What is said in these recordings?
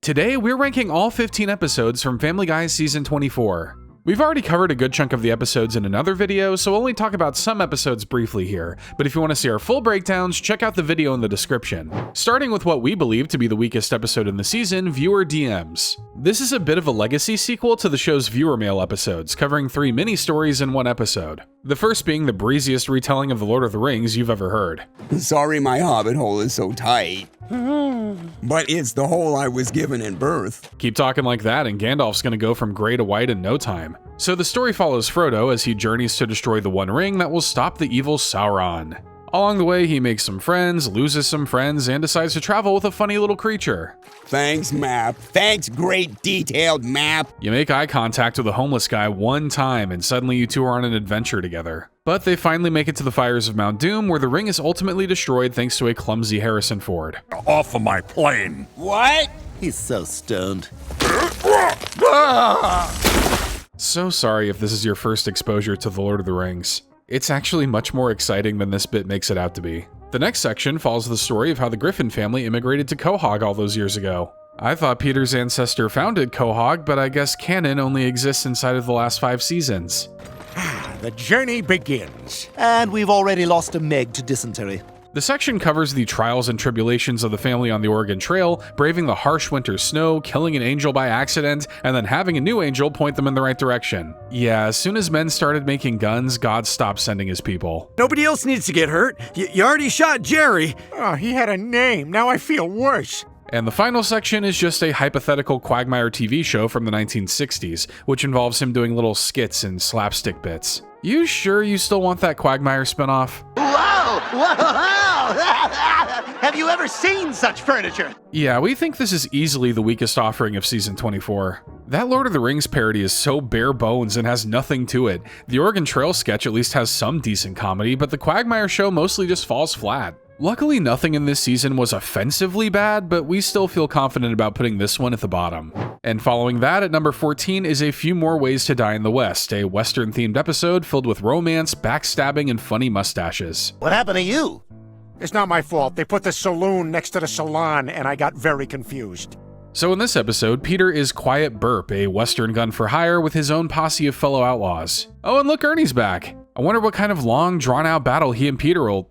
Today, we're ranking all 15 episodes from Family Guy Season 24. We've already covered a good chunk of the episodes in another video, so we'll only talk about some episodes briefly here, but if you want to see our full breakdowns, check out the video in the description. Starting with what we believe to be the weakest episode in the season, Viewer DMs. This is a bit of a legacy sequel to the show's viewer mail episodes, covering 3 mini-stories in one episode. The first being the breeziest retelling of The Lord of the Rings you've ever heard. Sorry my hobbit hole is so tight. But it's the hole I was given in birth. Keep talking like that and Gandalf's gonna go from grey to white in no time. So the story follows Frodo as he journeys to destroy the One Ring that will stop the evil Sauron. Along the way, he makes some friends, loses some friends, and decides to travel with a funny little creature. Thanks, map. Thanks, great detailed map. You make eye contact with a homeless guy one time, and suddenly you two are on an adventure together. But they finally make it to the fires of Mount Doom, where the ring is ultimately destroyed thanks to a clumsy Harrison Ford. Off of my plane. What? He's so stoned. So sorry if this is your first exposure to The Lord of the Rings. It's actually much more exciting than this bit makes it out to be. The next section follows the story of how the Griffin family immigrated to Quahog all those years ago. I thought Peter's ancestor founded Quahog, but I guess canon only exists inside of the last 5 seasons. The journey begins. And we've already lost a Meg to dysentery. The section covers the trials and tribulations of the family on the Oregon Trail, braving the harsh winter snow, killing an angel by accident, and then having a new angel point them in the right direction. Yeah, as soon as men started making guns, God stopped sending his people. Nobody else needs to get hurt. You already shot Jerry. Oh, he had a name. Now I feel worse. And the final section is just a hypothetical Quagmire TV show from the 1960s, which involves him doing little skits and slapstick bits. You sure you still want that Quagmire spinoff? Wow! Have you ever seen such furniture? Yeah, we think this is easily the weakest offering of Season 24. That Lord of the Rings parody is so bare bones and has nothing to it. The Oregon Trail sketch at least has some decent comedy, but the Quagmire show mostly just falls flat. Luckily, nothing in this season was offensively bad, but we still feel confident about putting this one at the bottom. And following that, at number 14 is A Few More Ways to Die in the West, a Western-themed episode filled with romance, backstabbing, and funny mustaches. What happened to you? It's not my fault. They put the saloon next to the salon, and I got very confused. So in this episode, Peter is Quiet Burp, a Western gun for hire with his own posse of fellow outlaws. Oh, and look, Ernie's back. I wonder what kind of long, drawn-out battle he and Peter will...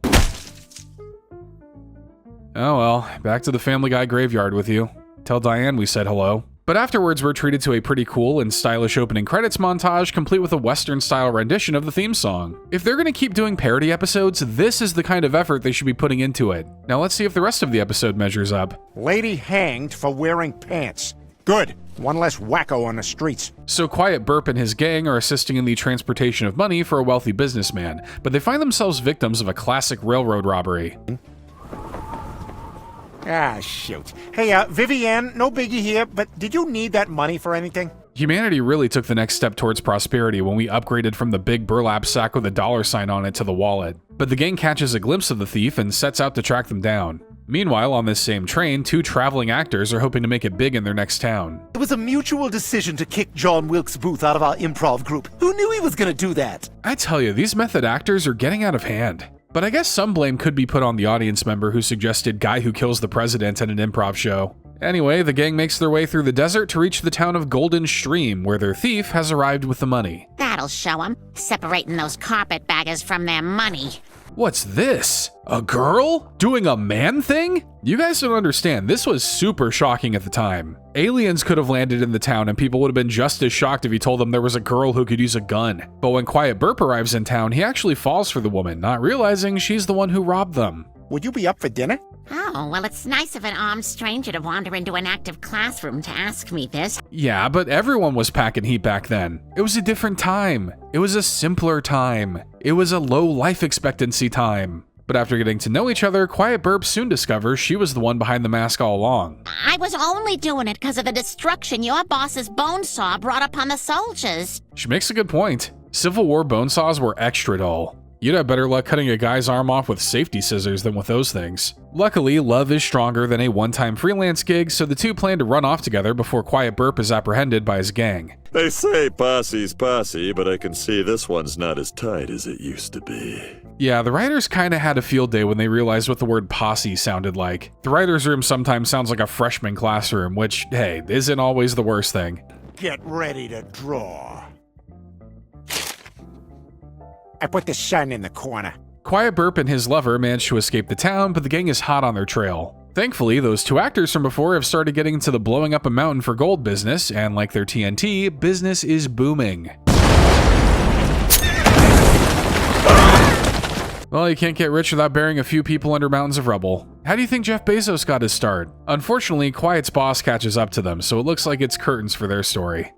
Oh well, back to the Family Guy graveyard with you. Tell Diane we said hello. But afterwards, we're treated to a pretty cool and stylish opening credits montage, complete with a Western-style rendition of the theme song. If they're gonna keep doing parody episodes, this is the kind of effort they should be putting into it. Now let's see if the rest of the episode measures up. Lady hanged for wearing pants. Good. One less wacko on the streets. So Quiet Burp and his gang are assisting in the transportation of money for a wealthy businessman, but they find themselves victims of a classic railroad robbery. Ah, shoot. Hey, Vivienne, no biggie here, but did you need that money for anything? Humanity really took the next step towards prosperity when we upgraded from the big burlap sack with a $sign on it to the wallet. But the gang catches a glimpse of the thief and sets out to track them down. Meanwhile, on this same train, 2 traveling actors are hoping to make it big in their next town. It was a mutual decision to kick John Wilkes Booth out of our improv group. Who knew he was gonna do that? I tell you, these method actors are getting out of hand. But I guess some blame could be put on the audience member who suggested Guy Who Kills the President at an improv show. Anyway, the gang makes their way through the desert to reach the town of Golden Stream, where their thief has arrived with the money. That'll show 'em, separating those carpetbaggers from their money. What's this? A girl? Doing a man thing? You guys don't understand, this was super shocking at the time. Aliens could have landed in the town and people would have been just as shocked if he told them there was a girl who could use a gun. But when Quiet Burp arrives in town, he actually falls for the woman, not realizing she's the one who robbed them. Would you be up for dinner? Oh, well, it's nice of an armed stranger to wander into an active classroom to ask me this. Yeah, but everyone was packing heat back then. It was a different time. It was a simpler time. It was a low life expectancy time. But after getting to know each other, Quiet Burp soon discovers she was the one behind the mask all along. I was only doing it because of the destruction your boss's bone saw brought upon the soldiers. She makes a good point. Civil War bone saws were extra dull. You'd have better luck cutting a guy's arm off with safety scissors than with those things. Luckily, love is stronger than a one-time freelance gig, so the two plan to run off together before Quiet Burp is apprehended by his gang. They say posse's posse, but I can see this one's not as tight as it used to be. Yeah, the writers kinda had a field day when they realized what the word posse sounded like. The writer's room sometimes sounds like a freshman classroom, which, hey, isn't always the worst thing. Get ready to draw. I put the sun in the corner. Quiet Burp and his lover managed to escape the town, but the gang is hot on their trail. Thankfully, those two actors from before have started getting into the blowing up a mountain for gold business, and like their TNT, business is booming. Well, you can't get rich without burying a few people under mountains of rubble. How do you think Jeff Bezos got his start? Unfortunately, Quiet's boss catches up to them, so it looks like it's curtains for their story.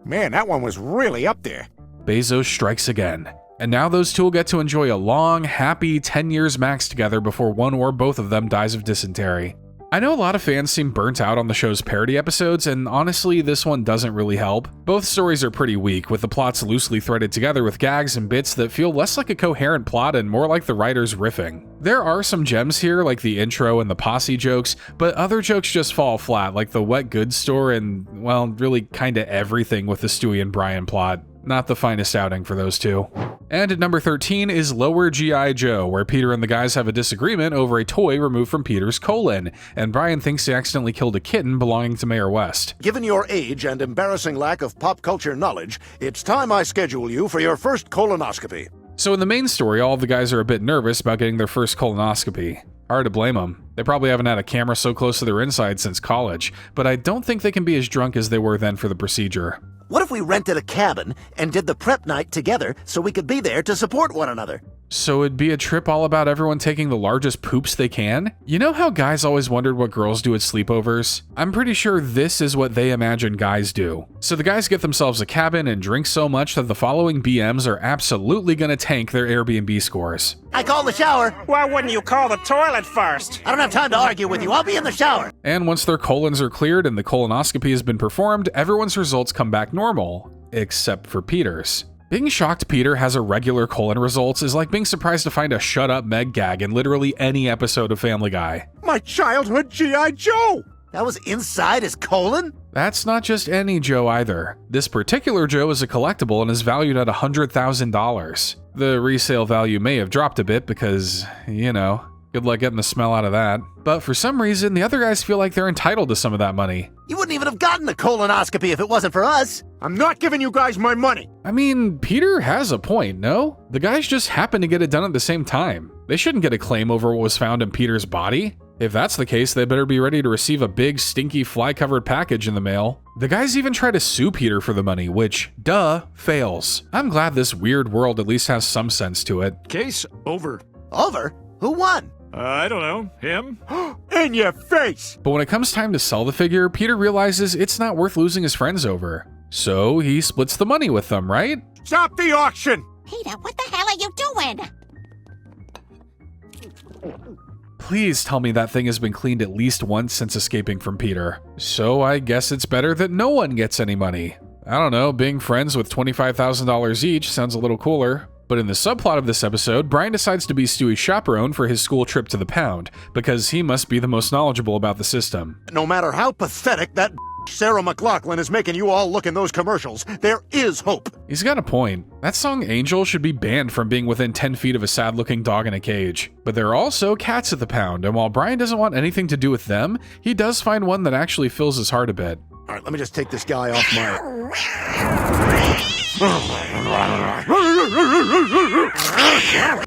Man, that one was really up there. Bezos strikes again. And now those two will get to enjoy a long, happy 10 years max together before one or both of them dies of dysentery. I know a lot of fans seem burnt out on the show's parody episodes, and honestly, this one doesn't really help. Both stories are pretty weak, with the plots loosely threaded together with gags and bits that feel less like a coherent plot and more like the writers riffing. There are some gems here, like the intro and the posse jokes, but other jokes just fall flat, like the wet goods store and, well, really kinda everything with the Stewie and Brian plot. Not the finest outing for those two. And at number 13 is Lower G.I. Joe, where Peter and the guys have a disagreement over a toy removed from Peter's colon, and Brian thinks he accidentally killed a kitten belonging to Mayor West. Given your age and embarrassing lack of pop culture knowledge, it's time I schedule you for your first colonoscopy. So in the main story, all of the guys are a bit nervous about getting their first colonoscopy. Hard to blame them. They probably haven't had a camera so close to their inside since college, but I don't think they can be as drunk as they were then for the procedure. What if we rented a cabin and did the prep night together so we could be there to support one another? So it'd be a trip all about everyone taking the largest poops they can? You know how guys always wondered what girls do at sleepovers? I'm pretty sure this is what they imagine guys do. So the guys get themselves a cabin and drink so much that the following BMs are absolutely gonna tank their Airbnb scores. I call the shower. Why wouldn't you call the toilet first? I don't have time to argue with you. I'll be in the shower. And once their colons are cleared and the colonoscopy has been performed, everyone's results come back normal, except for Peter's. Being shocked Peter has irregular colon results is like being surprised to find a shut up Meg gag in literally any episode of Family Guy. My childhood G.I. Joe! That was inside his colon? That's not just any Joe either. This particular Joe is a collectible and is valued at $100,000. The resale value may have dropped a bit because, you know, good luck getting the smell out of that. But for some reason, the other guys feel like they're entitled to some of that money. You wouldn't even have gotten a colonoscopy if it wasn't for us. I'm not giving you guys my money. I mean, Peter has a point, no? The guys just happen to get it done at the same time. They shouldn't get a claim over what was found in Peter's body. If that's the case, they better be ready to receive a big, stinky, fly-covered package in the mail. The guys even try to sue Peter for the money, which, duh, fails. I'm glad this weird world at least has some sense to it. Case over. Over? Who won? I don't know. Him? In your face! But when it comes time to sell the figure, Peter realizes it's not worth losing his friends over. So he splits the money with them, right? Stop the auction! Peter, what the hell are you doing? Please tell me that thing has been cleaned at least once since escaping from Peter. So I guess it's better that no one gets any money. I don't know, being friends with $25,000 each sounds a little cooler. But in the subplot of this episode, Brian decides to be Stewie's chaperone for his school trip to the pound, because he must be the most knowledgeable about the system. No matter how pathetic that Sarah McLachlan is making you all look in those commercials, there is hope. He's got a point. That song Angel should be banned from being within 10 feet of a sad-looking dog in a cage. But there are also cats at the pound, and while Brian doesn't want anything to do with them, he does find one that actually fills his heart a bit. All right, let me just take this guy off my...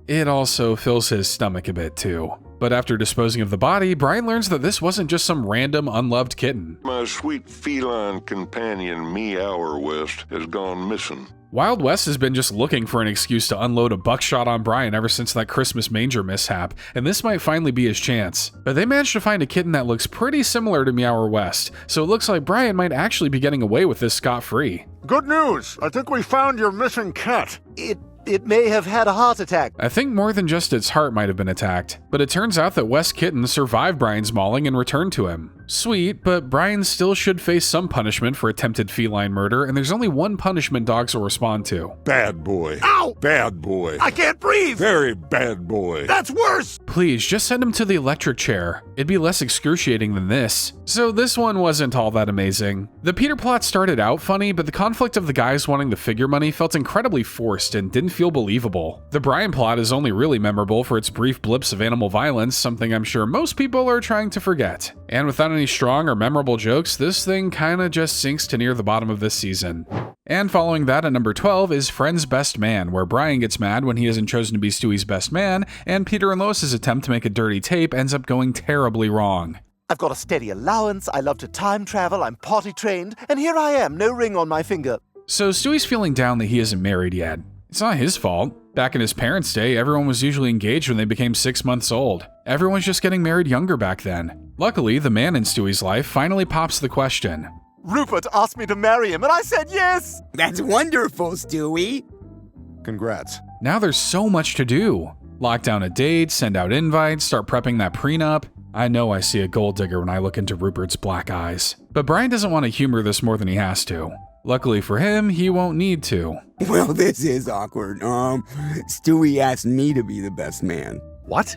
It also fills his stomach a bit too. But after disposing of the body, Brian learns that this wasn't just some random unloved kitten. My sweet feline companion, Meower West, has gone missing. Wild West has been just looking for an excuse to unload a buckshot on Brian ever since that Christmas manger mishap, and this might finally be his chance. But they managed to find a kitten that looks pretty similar to Meower West, so it looks like Brian might actually be getting away with this scot-free. Good news! I think we found your missing cat. It may have had a heart attack. I think more than just its heart might have been attacked, but it turns out that West Kitten survived Brian's mauling and returned to him. Sweet, but Brian still should face some punishment for attempted feline murder, and there's only one punishment dogs will respond to. Bad boy. Ow! Bad boy. I can't breathe! Very bad boy. That's worse! Please, just send him to the electric chair. It'd be less excruciating than this. So this one wasn't all that amazing. The Peter plot started out funny, but the conflict of the guys wanting the figure money felt incredibly forced and didn't feel believable. The Brian plot is only really memorable for its brief blips of animal violence, something I'm sure most people are trying to forget. And without any strong or memorable jokes, this thing kinda just sinks to near the bottom of this season. And following that at number 12 is Friend's Best Man, where Brian gets mad when he isn't chosen to be Stewie's best man, and Peter and Lois's attempt to make a dirty tape ends up going terribly wrong. I've got a steady allowance, I love to time travel, I'm potty trained, and here I am, no ring on my finger. So Stewie's feeling down that he isn't married yet. It's not his fault. Back in his parents' day, everyone was usually engaged when they became 6 months old. Everyone's just getting married younger back then. Luckily, the man in Stewie's life finally pops the question. Rupert asked me to marry him, and I said yes! That's wonderful, Stewie. Congrats. Now there's so much to do. Lock down a date, send out invites, start prepping that prenup. I know I see a gold digger when I look into Rupert's black eyes. But Brian doesn't want to humor this more than he has to. Luckily for him, he won't need to. Well, this is awkward. Stewie asked me to be the best man. What?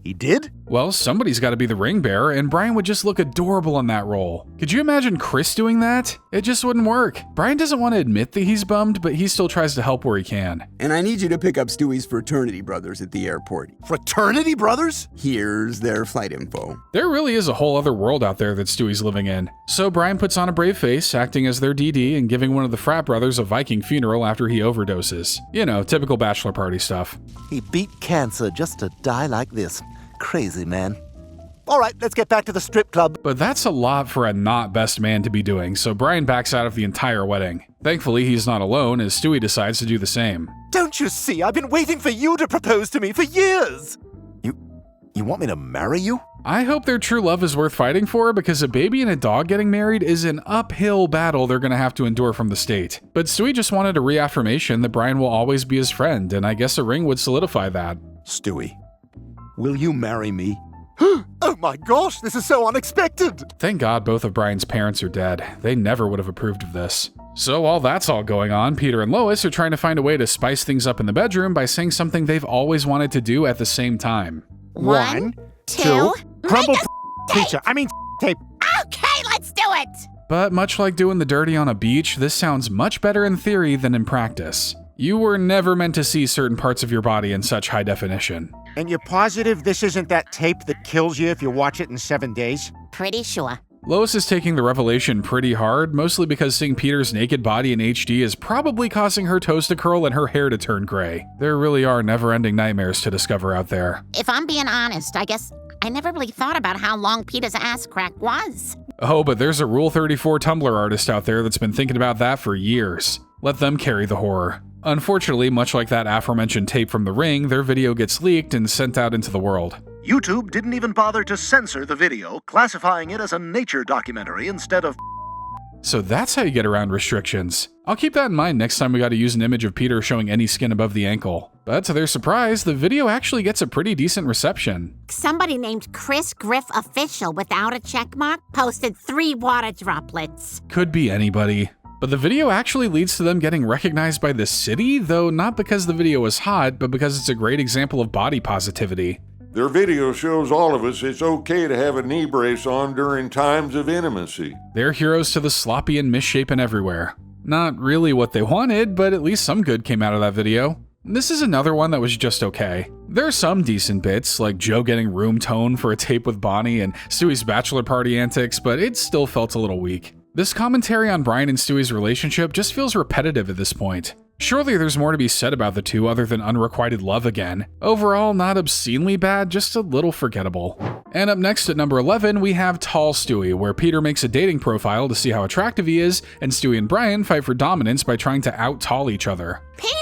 He did? Well, somebody's got to be the ring bearer, and Brian would just look adorable in that role. Could you imagine Chris doing that? It just wouldn't work. Brian doesn't want to admit that he's bummed, but he still tries to help where he can. And I need you to pick up Stewie's fraternity brothers at the airport. Fraternity brothers? Here's their flight info. There really is a whole other world out there that Stewie's living in. So Brian puts on a brave face, acting as their DD and giving one of the frat brothers a Viking funeral after he overdoses. You know, typical bachelor party stuff. He beat cancer just to die like this. Crazy, man. All right, let's get back to the strip club. But that's a lot for a not best man to be doing, so Brian backs out of the entire wedding. Thankfully, he's not alone, as Stewie decides to do the same. Don't you see? I've been waiting for you to propose to me for years. You want me to marry you? I hope their true love is worth fighting for, because a baby and a dog getting married is an uphill battle they're gonna have to endure from the state. But Stewie just wanted a reaffirmation that Brian will always be his friend, and I guess a ring would solidify that. Stewie, will you marry me? Oh my gosh, this is so unexpected! Thank God both of Brian's parents are dead. They never would have approved of this. So while that's all going on, Peter and Lois are trying to find a way to spice things up in the bedroom by saying something they've always wanted to do at the same time. 1, 2, Crumble make a pizza. I mean tape. Okay, let's do it! But much like doing the dirty on a beach, this sounds much better in theory than in practice. You were never meant to see certain parts of your body in such high definition. And you're positive this isn't that tape that kills you if you watch it in 7 days? Pretty sure. Lois is taking the revelation pretty hard, mostly because seeing Peter's naked body in HD is probably causing her toes to curl and her hair to turn gray. There really are never-ending nightmares to discover out there. If I'm being honest, I guess I never really thought about how long Peter's ass crack was. Oh, but there's a Rule 34 Tumblr artist out there that's been thinking about that for years. Let them carry the horror. Unfortunately, much like that aforementioned tape from The Ring, their video gets leaked and sent out into the world. YouTube didn't even bother to censor the video, classifying it as a nature documentary instead of... So that's how you get around restrictions. I'll keep that in mind next time we gotta use an image of Peter showing any skin above the ankle. But to their surprise, the video actually gets a pretty decent reception. Somebody named Chris Griff Official without a checkmark posted 3 water droplets. Could be anybody. But the video actually leads to them getting recognized by the city, though not because the video is hot, but because it's a great example of body positivity. Their video shows all of us it's okay to have a knee brace on during times of intimacy. They're heroes to the sloppy and misshapen everywhere. Not really what they wanted, but at least some good came out of that video. This is another one that was just okay. There are some decent bits, like Joe getting room tone for a tape with Bonnie and Stewie's bachelor party antics, but it still felt a little weak. This commentary on Brian and Stewie's relationship just feels repetitive at this point. Surely there's more to be said about the two other than unrequited love again. Overall, not obscenely bad, just a little forgettable. And up next at number 11, we have Tall Stewie, where Peter makes a dating profile to see how attractive he is, and Stewie and Brian fight for dominance by trying to out-tall each other. Peter!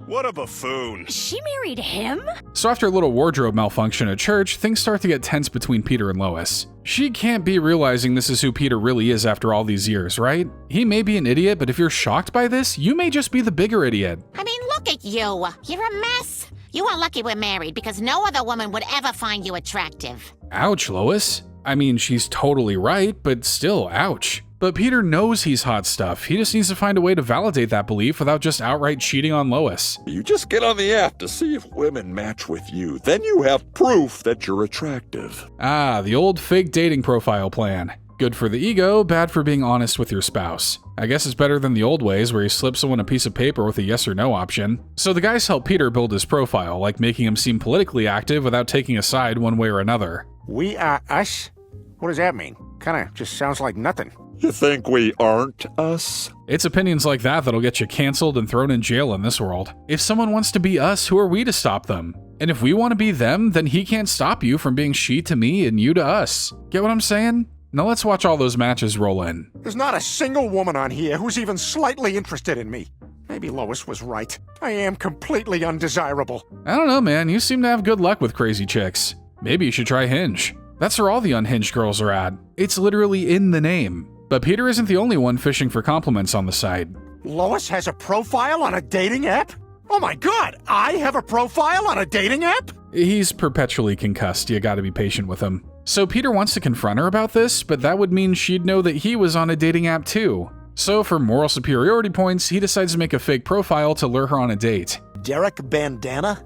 What a buffoon. She married him? So after a little wardrobe malfunction at church, things start to get tense between Peter and Lois. She can't be realizing this is who Peter really is after all these years, right? He may be an idiot, but if you're shocked by this, you may just be the bigger idiot. I mean, look at you. You're a mess. You are lucky we're married because no other woman would ever find you attractive. Ouch, Lois. I mean, she's totally right, but still, ouch. But Peter knows he's hot stuff. He just needs to find a way to validate that belief without just outright cheating on Lois. You just get on the app to see if women match with you. Then you have proof that you're attractive. Ah, the old fake dating profile plan. Good for the ego, bad for being honest with your spouse. I guess it's better than the old ways where you slip someone a piece of paper with a yes or no option. So the guys help Peter build his profile, like making him seem politically active without taking a side one way or another. We are us? What does that mean? Kinda just sounds like nothing. You think we aren't us? It's opinions like that that'll get you canceled and thrown in jail in this world. If someone wants to be us, who are we to stop them? And if we want to be them, then he can't stop you from being she to me and you to us. Get what I'm saying? Now let's watch all those matches roll in. There's not a single woman on here who's even slightly interested in me. Maybe Lois was right. I am completely undesirable. I don't know, man. You seem to have good luck with crazy chicks. Maybe you should try Hinge. That's where all the unhinged girls are at. It's literally in the name. But Peter isn't the only one fishing for compliments on the site. Lois has a profile on a dating app? Oh my god, I have a profile on a dating app? He's perpetually concussed. You gotta be patient with him. So Peter wants to confront her about this, but that would mean she'd know that he was on a dating app too. So for moral superiority points, he decides to make a fake profile to lure her on a date. Derek Bandana?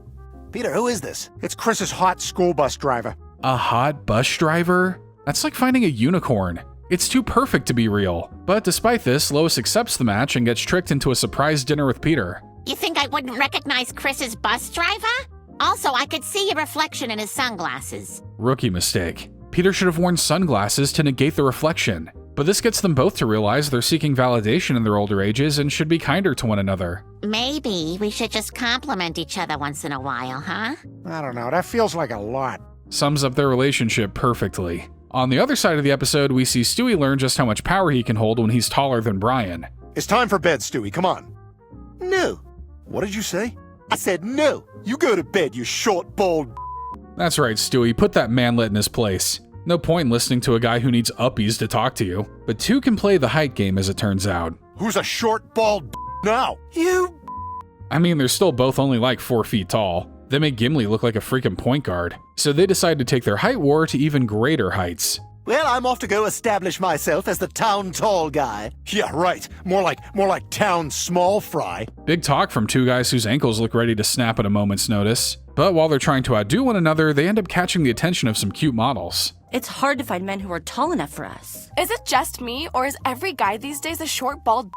Peter, who is this? It's Chris's hot school bus driver. A hot bus driver? That's like finding a unicorn. It's too perfect to be real. But despite this, Lois accepts the match and gets tricked into a surprise dinner with Peter. You think I wouldn't recognize Chris's bus driver? Also, I could see your reflection in his sunglasses. Rookie mistake. Peter should have worn sunglasses to negate the reflection. But this gets them both to realize they're seeking validation in their older ages and should be kinder to one another. Maybe we should just compliment each other once in a while, huh? I don't know, that feels like a lot. Sums up their relationship perfectly. On the other side of the episode, we see Stewie learn just how much power he can hold when he's taller than Brian. It's time for bed, Stewie. Come on. No. What did you say? I said no. You go to bed, you short, bald. That's right, Stewie, put that manlet in his place. No point in listening to a guy who needs uppies to talk to you. But two can play the height game as it turns out. Who's a short, bald now? You. I mean, they're still both only like 4 feet tall. They make Gimli look like a freaking point guard. So they decide to take their height war to even greater heights. Well, I'm off to go establish myself as the town tall guy. Yeah, right. More like town small fry. Big talk from two guys whose ankles look ready to snap at a moment's notice. But while they're trying to outdo one another, they end up catching the attention of some cute models. It's hard to find men who are tall enough for us. Is it just me, or is every guy these days a short, bald?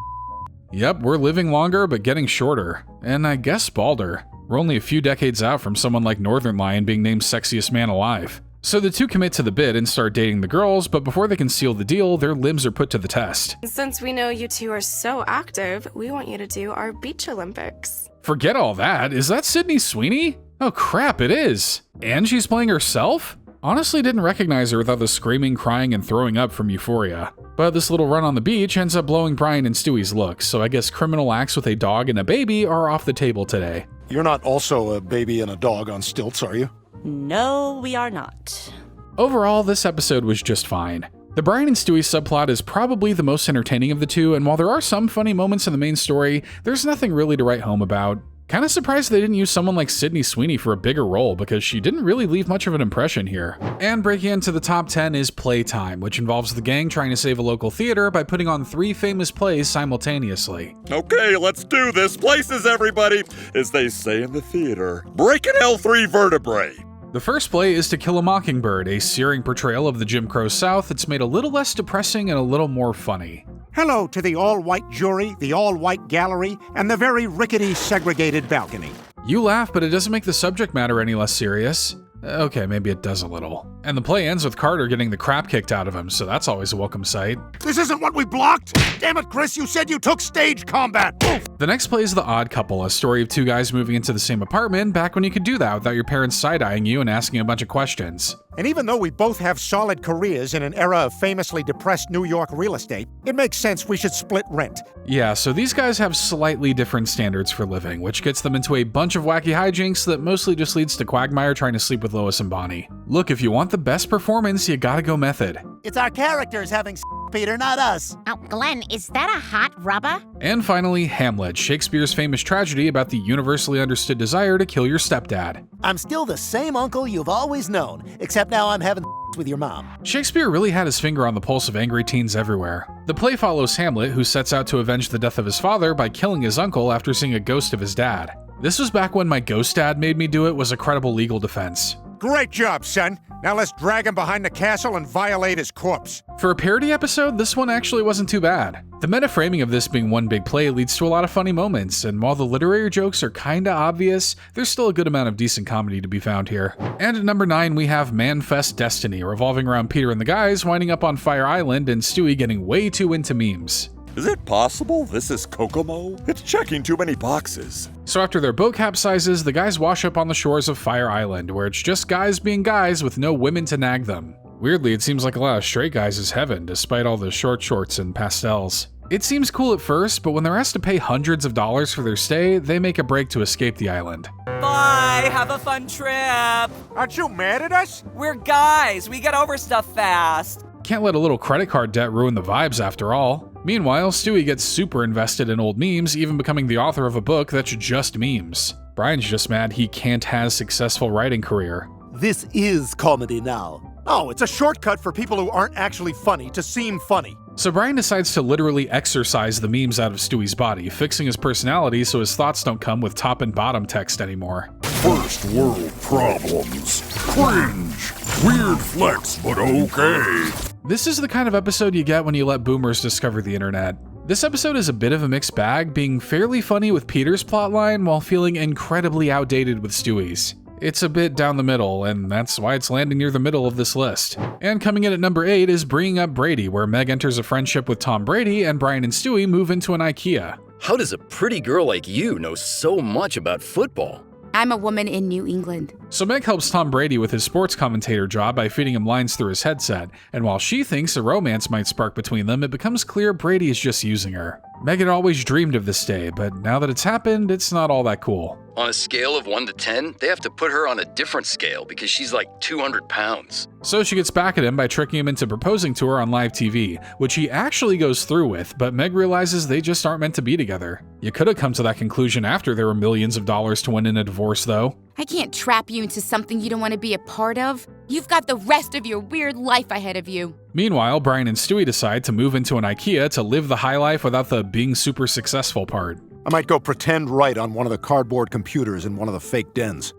Yep, we're living longer but getting shorter. And I guess balder. We're only a few decades out from someone like Northern Lion being named sexiest man alive. So the two commit to the bid and start dating the girls, but before they can seal the deal, their limbs are put to the test. Since we know you two are so active, we want you to do our beach Olympics. Forget all that. Is that Sydney Sweeney? Oh crap, it is. And she's playing herself? Honestly didn't recognize her without the screaming, crying, and throwing up from Euphoria. But this little run on the beach ends up blowing Brian and Stewie's looks, so I guess criminal acts with a dog and a baby are off the table today. You're not also a baby and a dog on stilts, are you? No, we are not. Overall, this episode was just fine. The Brian and Stewie subplot is probably the most entertaining of the two, and while there are some funny moments in the main story, there's nothing really to write home about. Kinda surprised they didn't use someone like Sydney Sweeney for a bigger role, because she didn't really leave much of an impression here. And breaking into the top 10 is Playtime, which involves the gang trying to save a local theater by putting on 3 famous plays simultaneously. Okay, let's do this. Places, everybody, as they say in the theater. Break an L3 vertebrae. The first play is To Kill a Mockingbird, a searing portrayal of the Jim Crow South that's made a little less depressing and a little more funny. Hello to the all-white jury, the all-white gallery, and the very rickety segregated balcony. You laugh, but it doesn't make the subject matter any less serious. Okay, maybe it does a little. And the play ends with Carter getting the crap kicked out of him, so that's always a welcome sight. This isn't what we blocked! Damn it, Chris, you said you took stage combat! Oof. The next play is The Odd Couple, a story of 2 guys moving into the same apartment back when you could do that without your parents side-eyeing you and asking a bunch of questions. And even though we both have solid careers in an era of famously depressed New York real estate, it makes sense we should split rent. Yeah, so these guys have slightly different standards for living, which gets them into a bunch of wacky hijinks that mostly just leads to Quagmire trying to sleep with Lois and Bonnie. Look, if you want the best performance, you gotta go method. It's our characters having Peter, not us. Oh, Glenn, is that a hot rubber? And finally, Hamlet, Shakespeare's famous tragedy about the universally understood desire to kill your stepdad. I'm still the same uncle you've always known, except now I'm having with your mom. Shakespeare really had his finger on the pulse of angry teens everywhere. The play follows Hamlet, who sets out to avenge the death of his father by killing his uncle after seeing a ghost of his dad. This was back when "my ghost dad made me do it" was a credible legal defense. Great job, son. Now let's drag him behind the castle and violate his corpse. For a parody episode, this one actually wasn't too bad. The meta framing of this being one big play leads to a lot of funny moments, and while the literary jokes are kinda obvious, there's still a good amount of decent comedy to be found here. And at number 9, we have Manfest Destiny, revolving around Peter and the guys winding up on Fire Island and Stewie getting way too into memes. Is it possible this is Kokomo? It's checking too many boxes. So after their boat capsizes, the guys wash up on the shores of Fire Island, where it's just guys being guys with no women to nag them. Weirdly, it seems like a lot of straight guys is heaven, despite all the short shorts and pastels. It seems cool at first, but when they're asked to pay hundreds of dollars for their stay, they make a break to escape the island. Bye, have a fun trip. Aren't you mad at us? We're guys, we get over stuff fast. Can't let a little credit card debt ruin the vibes after all. Meanwhile, Stewie gets super invested in old memes, even becoming the author of a book that's just memes. Brian's just mad he can't have a successful writing career. This is comedy now. Oh, it's a shortcut for people who aren't actually funny to seem funny. So Brian decides to literally exorcise the memes out of Stewie's body, fixing his personality so his thoughts don't come with top and bottom text anymore. First world problems. Cringe. Weird flex, but okay. This is the kind of episode you get when you let boomers discover the internet. This episode is a bit of a mixed bag, being fairly funny with Peter's plotline while feeling incredibly outdated with Stewie's. It's a bit down the middle, and that's why it's landing near the middle of this list. And coming in at number 8 is Bringing Up Brady, where Meg enters a friendship with Tom Brady and Brian and Stewie move into an IKEA. How does a pretty girl like you know so much about football? I'm a woman in New England. So Meg helps Tom Brady with his sports commentator job by feeding him lines through his headset, and while she thinks a romance might spark between them, it becomes clear Brady is just using her. Meg had always dreamed of this day, but now that it's happened, it's not all that cool. On a scale of 1 to 10, they have to put her on a different scale because she's like 200 pounds. So she gets back at him by tricking him into proposing to her on live TV, which he actually goes through with, but Meg realizes they just aren't meant to be together. You could have come to that conclusion after there were millions of dollars to win in a divorce, though. I can't trap you into something you don't want to be a part of. You've got the rest of your weird life ahead of you. Meanwhile, Brian and Stewie decide to move into an IKEA to live the high life without the being super successful part. I might go pretend write on one of the cardboard computers in one of the fake dens.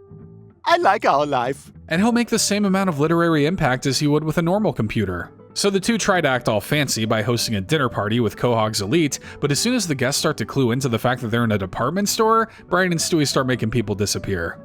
I like our life. And he'll make the same amount of literary impact as he would with a normal computer. So the two try to act all fancy by hosting a dinner party with Quahog's elite, but as soon as the guests start to clue into the fact that they're in a department store, Brian and Stewie start making people disappear.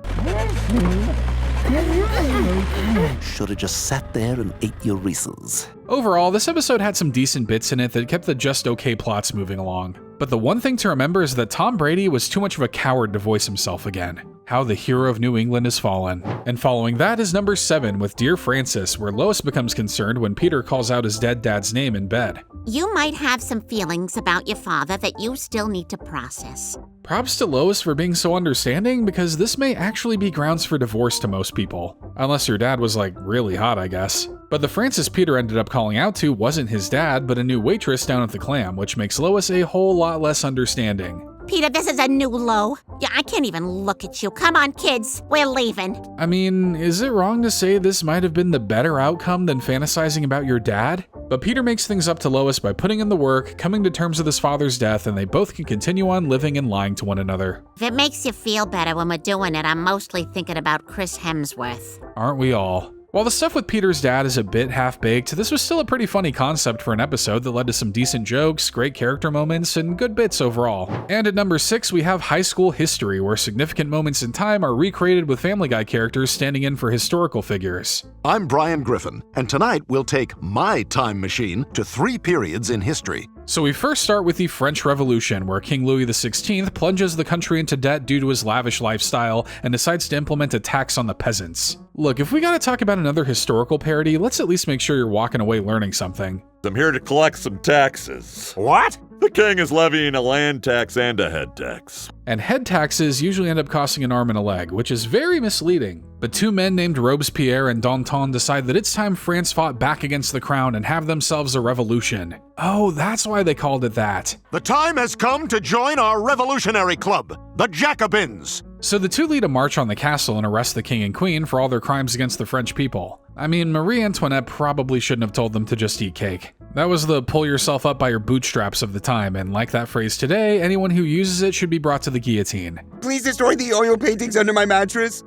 Should have just sat there and ate your Reese's. Overall, this episode had some decent bits in it that kept the just okay plots moving along. But the one thing to remember is that Tom Brady was too much of a coward to voice himself again. How the hero of New England has fallen. And following that is number 7 with Dear Francis, where Lois becomes concerned when Peter calls out his dead dad's name in bed. You might have some feelings about your father that you still need to process. Props to Lois for being so understanding, because this may actually be grounds for divorce to most people. Unless your dad was like really hot, I guess. But the Francis Peter ended up calling out to wasn't his dad, but a new waitress down at the Clam, which makes Lois a whole lot less understanding. Peter, this is a new low. Yeah, I can't even look at you. Come on, kids. We're leaving. I mean, is it wrong to say this might have been the better outcome than fantasizing about your dad? But Peter makes things up to Lois by putting in the work, coming to terms with his father's death, and they both can continue on living and lying to one another. If it makes you feel better when we're doing it, I'm mostly thinking about Chris Hemsworth. Aren't we all? While the stuff with Peter's dad is a bit half-baked, this was still a pretty funny concept for an episode that led to some decent jokes, great character moments, and good bits overall. And at number 6, we have High School History, where significant moments in time are recreated with Family Guy characters standing in for historical figures. I'm Brian Griffin, and tonight we'll take my time machine to 3 periods in history. So we first start with the French Revolution, where King Louis XVI plunges the country into debt due to his lavish lifestyle and decides to implement a tax on the peasants. Look, if we gotta talk about another historical parody, let's at least make sure you're walking away learning something. I'm here to collect some taxes. What? The king is levying a land tax and a head tax. And head taxes usually end up costing an arm and a leg, which is very misleading. But 2 men named Robespierre and Danton decide that it's time France fought back against the crown and have themselves a revolution. Oh, that's why they called it that. The time has come to join our revolutionary club, the Jacobins. So the 2 lead a march on the castle and arrest the king and queen for all their crimes against the French people. I mean, Marie Antoinette probably shouldn't have told them to just eat cake. That was the pull yourself up by your bootstraps of the time, and like that phrase today, anyone who uses it should be brought to the guillotine. Please destroy the oil paintings under my mattress.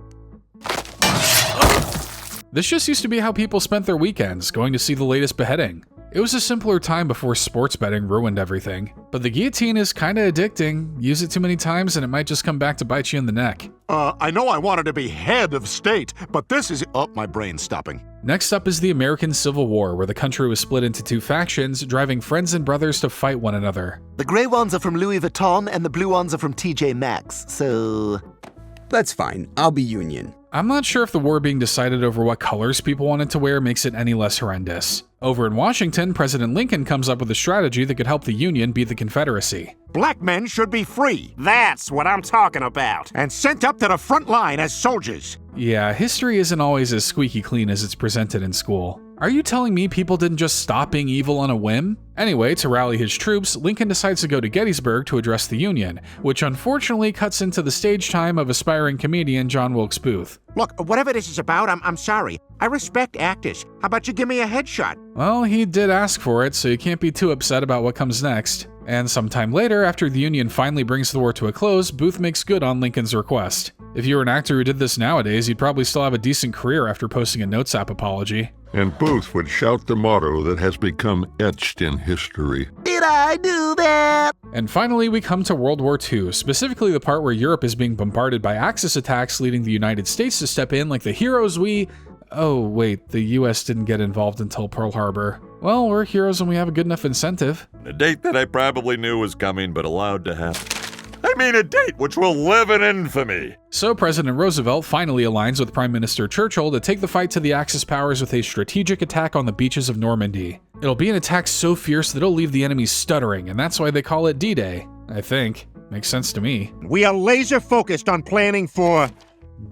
This just used to be how people spent their weekends, going to see the latest beheading. It was a simpler time before sports betting ruined everything. But the guillotine is kinda addicting. Use it too many times and it might just come back to bite you in the neck. I know I wanted to be head of state, but this is... Oh, my brain's stopping. Next up is the American Civil War, where the country was split into two factions, driving friends and brothers to fight one another. The gray ones are from Louis Vuitton and the blue ones are from TJ Maxx, so... That's fine. I'll be Union. I'm not sure if the war being decided over what colors people wanted to wear makes it any less horrendous. Over in Washington, President Lincoln comes up with a strategy that could help the Union beat the Confederacy. Black men should be free. That's what I'm talking about. And sent up to the front line as soldiers. Yeah, history isn't always as squeaky clean as it's presented in school. Are you telling me people didn't just stop being evil on a whim? Anyway, to rally his troops, Lincoln decides to go to Gettysburg to address the Union, which unfortunately cuts into the stage time of aspiring comedian John Wilkes Booth. Look, whatever this is about, I'm sorry. I respect actors. How about you give me a headshot? Well, he did ask for it, so you can't be too upset about what comes next. And sometime later, after the Union finally brings the war to a close, Booth makes good on Lincoln's request. If you were an actor who did this nowadays, you'd probably still have a decent career after posting a Notes app apology. And Booth would shout the motto that has become etched in history. Did I do that? And finally, we come to World War II, specifically the part where Europe is being bombarded by Axis attacks, leading the United States to step in like the heroes we... Oh, wait, the US didn't get involved until Pearl Harbor. Well, we're heroes when we have a good enough incentive. A date that I probably knew was coming but allowed to happen. I mean a date which will live in infamy. So President Roosevelt finally aligns with Prime Minister Churchill to take the fight to the Axis powers with a strategic attack on the beaches of Normandy. It'll be an attack so fierce that it'll leave the enemy stuttering, and that's why they call it D-Day, I think. Makes sense to me. We are laser focused on planning for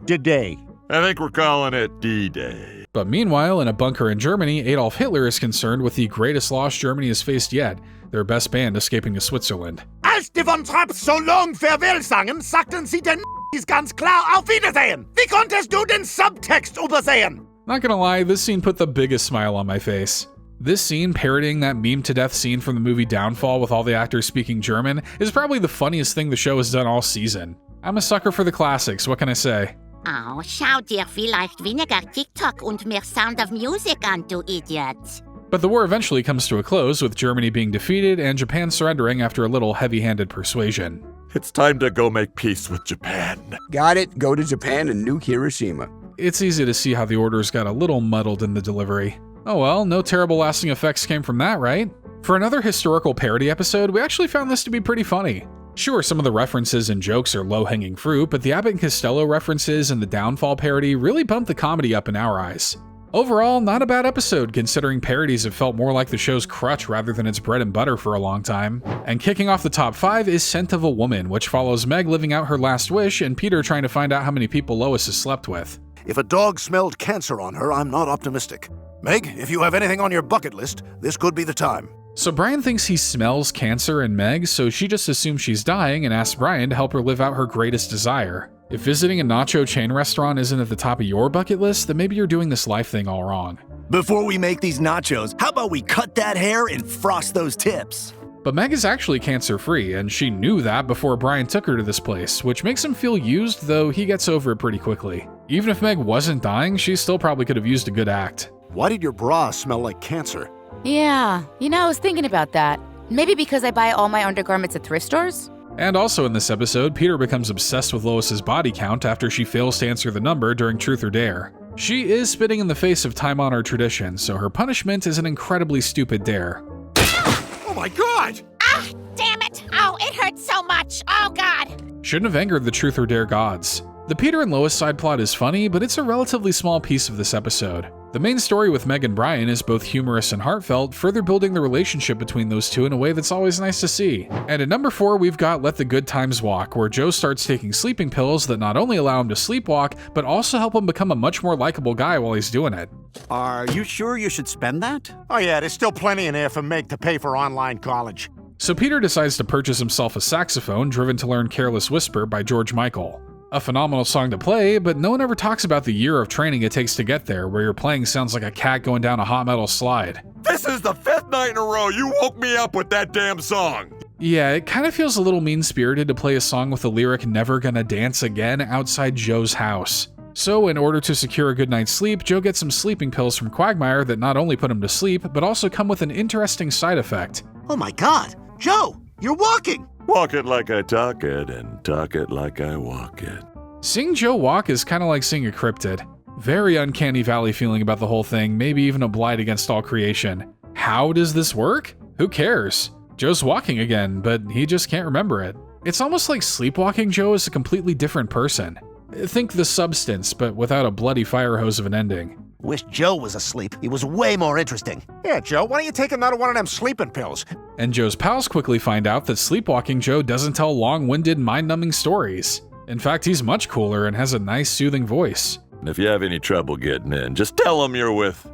D-Day. I think we're calling it D-Day. But meanwhile, in a bunker in Germany, Adolf Hitler is concerned with the greatest loss Germany has faced yet, their best band escaping to Switzerland. Als die von Trapp so long farewell sangen, sagten sie den ist ganz klar auf Wiedersehen. Wie konntest du den Subtext übersehen? Not gonna lie, this scene put the biggest smile on my face. This scene, parodying that meme-to-death scene from the movie Downfall with all the actors speaking German, is probably the funniest thing the show has done all season. I'm a sucker for the classics, what can I say? Oh, schau dir vielleicht weniger TikTok und mehr Sound of Music an, du Idiot. But the war eventually comes to a close, with Germany being defeated and Japan surrendering after a little heavy-handed persuasion. It's time to go make peace with Japan. Got it. Go to Japan and nuke Hiroshima. It's easy to see how the orders got a little muddled in the delivery. Oh well, no terrible lasting effects came from that, right? For another historical parody episode, we actually found this to be pretty funny. Sure, some of the references and jokes are low-hanging fruit, but the Abbott and Costello references and the Downfall parody really bumped the comedy up in our eyes. Overall, not a bad episode, considering parodies have felt more like the show's crutch rather than its bread and butter for a long time. And kicking off the top 5 is Scent of a Woman, which follows Meg living out her last wish and Peter trying to find out how many people Lois has slept with. If a dog smelled cancer on her, I'm not optimistic. Meg, if you have anything on your bucket list, this could be the time. So Brian thinks he smells cancer in Meg, so she just assumes she's dying and asks Brian to help her live out her greatest desire. If visiting a nacho chain restaurant isn't at the top of your bucket list, then maybe you're doing this life thing all wrong. Before we make these nachos, how about we cut that hair and frost those tips? But Meg is actually cancer-free, and she knew that before Brian took her to this place, which makes him feel used, though he gets over it pretty quickly. Even if Meg wasn't dying, she still probably could have used a good act. Why did your bra smell like cancer? Yeah, I was thinking about that. Maybe because I buy all my undergarments at thrift stores? And also in this episode, Peter becomes obsessed with Lois's body count after she fails to answer the number during Truth or Dare. She is spitting in the face of time-honored tradition, so her punishment is an incredibly stupid dare. Oh my god! Ah, damn it! Oh, it hurts so much! Oh god! Shouldn't have angered the Truth or Dare gods. The Peter and Lois side plot is funny, but it's a relatively small piece of this episode. The main story with Meg and Brian is both humorous and heartfelt, further building the relationship between those two in a way that's always nice to see. And at number 4, we've got Let the Good Times Walk, where Joe starts taking sleeping pills that not only allow him to sleepwalk, but also help him become a much more likable guy while he's doing it. Are you sure you should spend that? Oh yeah, there's still plenty in there for Meg to pay for online college. So Peter decides to purchase himself a saxophone, driven to learn Careless Whisper by George Michael. A phenomenal song to play, but no one ever talks about the year of training it takes to get there, where your playing sounds like a cat going down a hot metal slide. This is the 5th night in a row you woke me up with that damn song. Yeah, it kind of feels a little mean-spirited to play a song with the lyric "Never Gonna Dance Again" outside Joe's house. So in order to secure a good night's sleep, Joe gets some sleeping pills from Quagmire that not only put him to sleep, but also come with an interesting side effect. Oh my God, Joe, you're walking! Walk it like I talk it, and talk it like I walk it. Seeing Joe walk is kind of like seeing a cryptid. Very uncanny valley feeling about the whole thing, maybe even a blight against all creation. How does this work? Who cares? Joe's walking again, but he just can't remember it. It's almost like sleepwalking Joe is a completely different person. Think The Substance, but without a bloody fire hose of an ending. Wish Joe was asleep. He was way more interesting. Yeah, Joe, why don't you take another one of them sleeping pills? And Joe's pals quickly find out that sleepwalking Joe doesn't tell long-winded, mind-numbing stories. In fact, he's much cooler and has a nice, soothing voice. And if you have any trouble getting in, just tell him you're with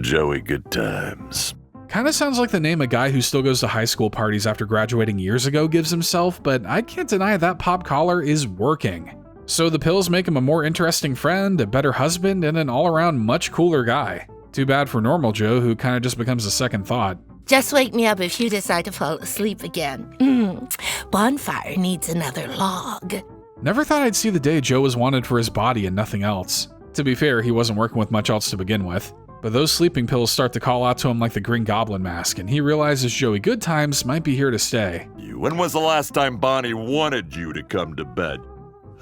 Joey Good Times. Kinda sounds like the name a guy who still goes to high school parties after graduating years ago gives himself, but I can't deny that pop collar is working. So the pills make him a more interesting friend, a better husband, and an all-around much cooler guy. Too bad for normal Joe, who kinda just becomes a second thought. Just wake me up if you decide to fall asleep again. Bonfire needs another log. Never thought I'd see the day Joe was wanted for his body and nothing else. To be fair, he wasn't working with much else to begin with. But those sleeping pills start to call out to him like the Green Goblin mask, and he realizes Joey Good Times might be here to stay. When was the last time Bonnie wanted you to come to bed?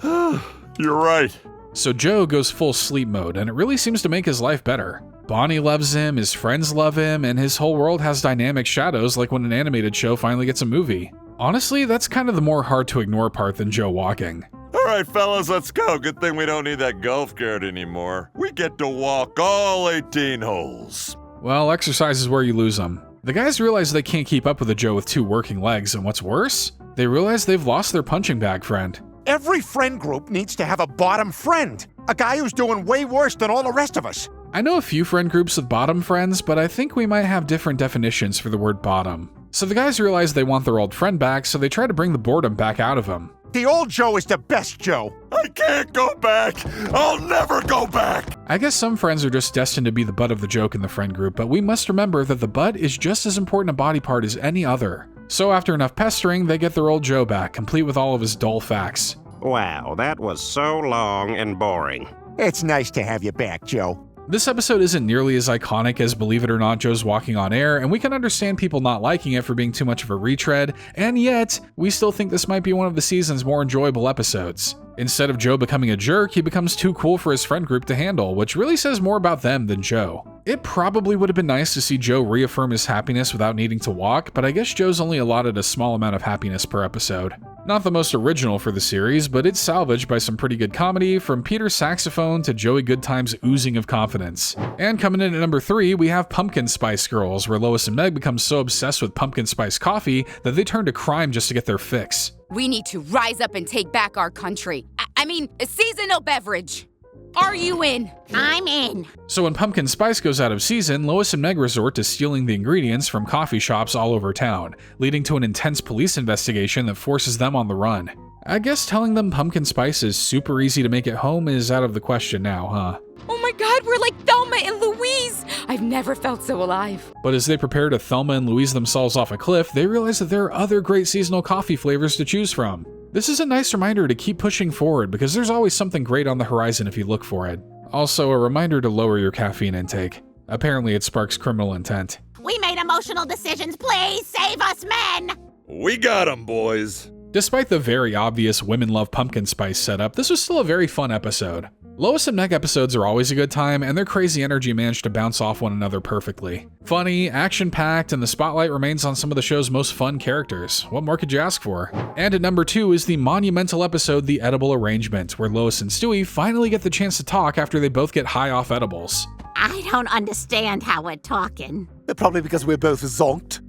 You're right. So Joe goes full sleep mode, and it really seems to make his life better. Bonnie loves him, his friends love him, and his whole world has dynamic shadows like when an animated show finally gets a movie. Honestly, that's kind of the more hard to ignore part than Joe walking. All right, fellas, let's go. Good thing we don't need that golf cart anymore. We get to walk all 18 holes. Well, exercise is where you lose them. The guys realize they can't keep up with a Joe with 2 working legs, and what's worse, they realize they've lost their punching bag friend. Every friend group needs to have a bottom friend. A guy who's doing way worse than all the rest of us. I know a few friend groups with bottom friends, but I think we might have different definitions for the word bottom. So the guys realize they want their old friend back, so they try to bring the boredom back out of him. The old Joe is the best Joe. I can't go back. I'll never go back. I guess some friends are just destined to be the butt of the joke in the friend group, but we must remember that the butt is just as important a body part as any other. So after enough pestering, they get their old Joe back, complete with all of his dull facts. Wow, that was so long and boring. It's nice to have you back, Joe. This episode isn't nearly as iconic as Believe It or Not Joe's Walking on Air, and we can understand people not liking it for being too much of a retread, and yet, we still think this might be one of the season's more enjoyable episodes. Instead of Joe becoming a jerk, he becomes too cool for his friend group to handle, which really says more about them than Joe. It probably would have been nice to see Joe reaffirm his happiness without needing to walk, but I guess Joe's only allotted a small amount of happiness per episode. Not the most original for the series, but it's salvaged by some pretty good comedy, from Peter's saxophone to Joey Good Times' oozing of confidence. And coming in at number 3, we have Pumpkin Spice Girls, where Lois and Meg become so obsessed with pumpkin spice coffee that they turn to crime just to get their fix. We need to rise up and take back our country. I mean, a seasonal beverage. Are you in? I'm in. So when pumpkin spice goes out of season, Lois and Meg resort to stealing the ingredients from coffee shops all over town, leading to an intense police investigation that forces them on the run. I guess telling them pumpkin spice is super easy to make at home is out of the question now, huh? Oh my God, we're like Thelma and Louise! I've never felt so alive. But as they prepare to Thelma and Louise themselves off a cliff, they realize that there are other great seasonal coffee flavors to choose from. This is a nice reminder to keep pushing forward because there's always something great on the horizon if you look for it. Also, a reminder to lower your caffeine intake. Apparently it sparks criminal intent. We made emotional decisions. Please save us, men! We got 'em, boys. Despite the very obvious women love pumpkin spice setup, this was still a very fun episode. Lois and Meg episodes are always a good time, and their crazy energy managed to bounce off one another perfectly. Funny, action-packed, and the spotlight remains on some of the show's most fun characters. What more could you ask for? And at number 2 is the monumental episode The Edible Arrangement, where Lois and Stewie finally get the chance to talk after they both get high off edibles. I don't understand how we're talking. Probably because we're both zonked.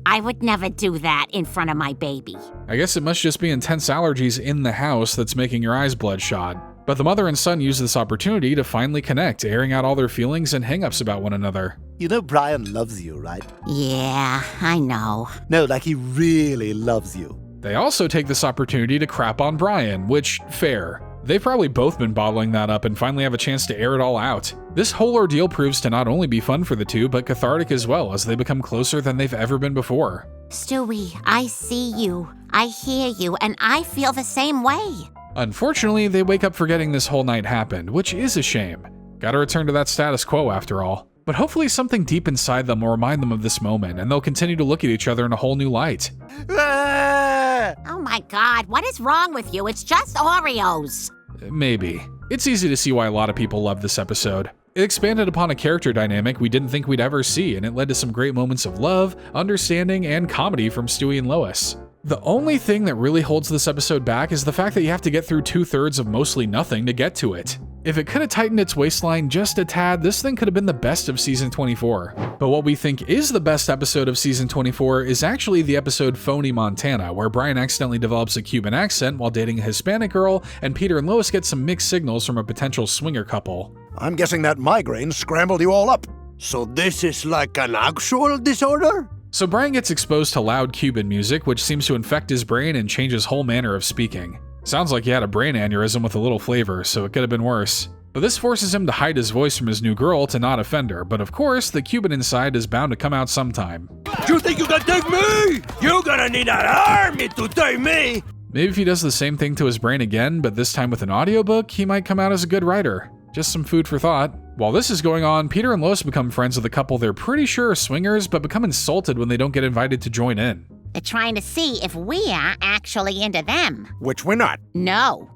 I would never do that in front of my baby. I guess it must just be intense allergies in the house that's making your eyes bloodshot. But the mother and son use this opportunity to finally connect, airing out all their feelings and hang-ups about one another. You know Brian loves you, right? Yeah, I know. No, like he really loves you. They also take this opportunity to crap on Brian, which, fair. They've probably both been bottling that up and finally have a chance to air it all out. This whole ordeal proves to not only be fun for the two, but cathartic as well, as they become closer than they've ever been before. Stewie, I see you, I hear you, and I feel the same way. Unfortunately, they wake up forgetting this whole night happened, which is a shame. Gotta return to that status quo after all. But hopefully something deep inside them will remind them of this moment, and they'll continue to look at each other in a whole new light. Oh my god, what is wrong with you? It's just Oreos. Maybe. It's easy to see why a lot of people love this episode. It expanded upon a character dynamic we didn't think we'd ever see, and it led to some great moments of love, understanding, and comedy from Stewie and Lois. The only thing that really holds this episode back is the fact that you have to get through 2/3 of mostly nothing to get to it. If it could have tightened its waistline just a tad, this thing could have been the best of Season 24. But what we think is the best episode of Season 24 is actually the episode Phony Montana, where Brian accidentally develops a Cuban accent while dating a Hispanic girl, and Peter and Lois get some mixed signals from a potential swinger couple. I'm guessing that migraine scrambled you all up. So this is like an actual disorder? So Brian gets exposed to loud Cuban music, which seems to infect his brain and change his whole manner of speaking. Sounds like he had a brain aneurysm with a little flavor, so it could have been worse. But this forces him to hide his voice from his new girl to not offend her, but of course, the Cuban inside is bound to come out sometime. You think you can take me? You're gonna need an army to take me! Maybe if he does the same thing to his brain again, but this time with an audiobook, he might come out as a good writer. Just some food for thought. While this is going on, Peter and Lois become friends with a couple they're pretty sure are swingers, but become insulted when they don't get invited to join in. They're trying to see if we are actually into them. Which we're not. No.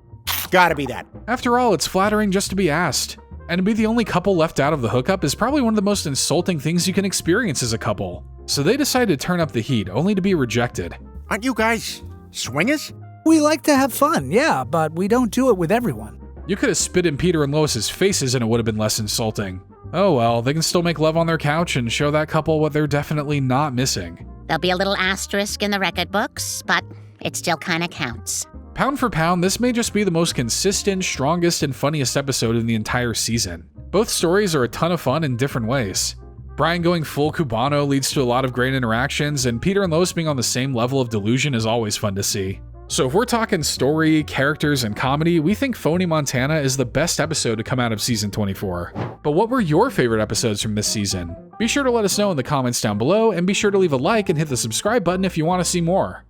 Gotta be that. After all, it's flattering just to be asked. And to be the only couple left out of the hookup is probably one of the most insulting things you can experience as a couple. So they decide to turn up the heat, only to be rejected. Aren't you guys swingers? We like to have fun, yeah, but we don't do it with everyone. You could have spit in Peter and Lois's faces and it would have been less insulting. Oh well, they can still make love on their couch and show that couple what they're definitely not missing. There'll be a little asterisk in the record books, but it still kinda counts. Pound for pound, this may just be the most consistent, strongest, and funniest episode in the entire season. Both stories are a ton of fun in different ways. Brian going full Cubano leads to a lot of great interactions, and Peter and Lois being on the same level of delusion is always fun to see. So if we're talking story, characters, and comedy, we think Phony Montana is the best episode to come out of Season 24. But what were your favorite episodes from this season? Be sure to let us know in the comments down below, and be sure to leave a like and hit the subscribe button if you want to see more.